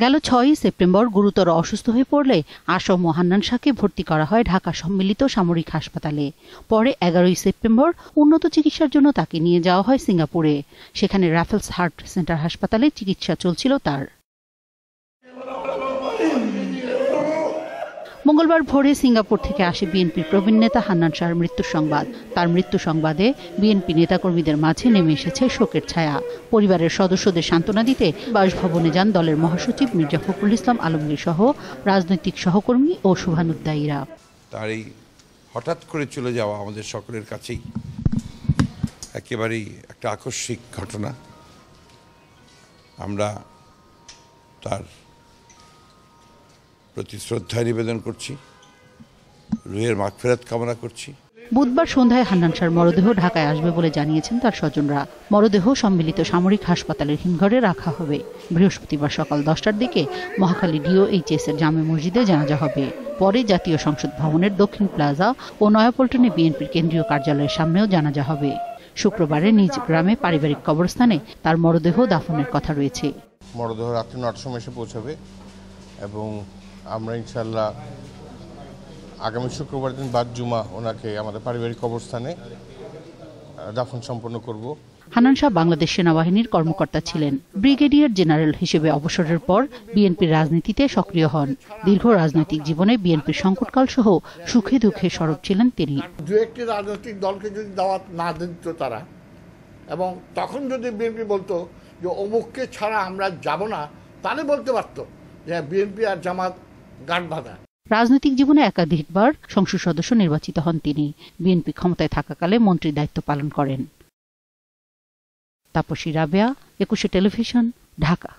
গেল ৬ সেপ্টেম্বর গুরুতর অসুস্থ হয়ে পড়লে আসম ও হান্নান শাহকে ভর্তি করা হয় ঢাকা সম্মিলিত সামরিক হাসপাতালে। পরে ১১ সেপ্টেম্বর উন্নত চিকিৎসার জন্য তাকে নিয়ে যাওয়া হয় সিঙ্গাপুরে। সেখানে রাফেলস হার্ট সেন্টার হাসপাতালে চিকিৎসা চলছিল তার। মঙ্গলবার ভোরে সিঙ্গাপুর থেকে আসে বিএনপির প্রবীণ নেতা হান্নান শাহর মৃত্যুর সংবাদ। তার মৃত্যু সংবাদে বিএনপি নেতাকর্মীদের মাঝে নেমে এসেছে শোকের ছায়া। পরিবারের সদস্যদের সান্ত্বনা দিতে বাসভবনে যান দলের মহাসচিব মির্জা ফখরুল ইসলাম আলমগীর সহ রাজনৈতিক সহকর্মী ও শুভানুদ্দায়ীরা। তার এই হঠাৎ করে চলে যাওয়া আমাদের সকলের কাছেই একেবারেই একটা আকস্মিক ঘটনা। আমরা তার প্রতি শ্রদ্ধা নিবেদন করছি, রুহের মাগফিরাত কামনা করছি। বুধবার সন্ধ্যায় হান্নান শাহর মরদেহ ঢাকায় আসবে বলে জানিয়েছেন তার স্বজনরা। মরদেহ সম্মিলিত সামরিক হাসপাতালের হিমঘরে রাখা হবে। বৃহস্পতিবার সকাল 10টার দিকে মহাখালী DOHS এর জামে মসজিদে জানাজা হবে। পরে জাতীয় সংসদ ভবনের দক্ষিণ প্লাজা ও নয়াপল্টনে বিএনপির কেন্দ্রীয় কার্যালয়ের সামনেও জানাজা হবে। শুক্রবারে নিজ গ্রামে পারিবারিক কবরস্থানে তার মরদেহ দাফনের কথা রয়েছে। মরদেহ রাত্রি 9টার সময় এসে পৌঁছাবে এবং আমরা ইনশাল্লাহ আগামী শুক্রবার দিন বাদ জুমা ওনাকে আমাদের পারিবারিক কবরস্থানে দাফন সম্পন্ন করব। হান্নান শাহ বাংলাদেশ সেনাবাহিনীর কর্মকর্তা ছিলেন। ব্রিগেডিয়ার জেনারেল হিসেবে অবসরের পর বিএনপির রাজনীতিতে সক্রিয় হন। দীর্ঘ রাজনৈতিক জীবনে বিএনপির সংকটকাল সহ সুখে দুঃখে সরব ছিলেন তিনি। দু একটি রাজনৈতিক দলকে যদি দাওয়াত না দিত তারা, এবং তখন যদি বিএনপি বলতো যে অমুককে ছাড়া আমরা যাব না, তাহলে বলতে পারতো যে বিএনপি আর জামাত গাঁট বাঁধা। রাজনৈতিক জীবনে একাধিকবার সংসদ সদস্য নির্বাচিত হন তিনি। বিএনপি ক্ষমতায় থাকাকালে মন্ত্রীর দায়িত্ব পালন করেন। তাপসী রাবেয়া, 21 টেলিভিশন, ঢাকা।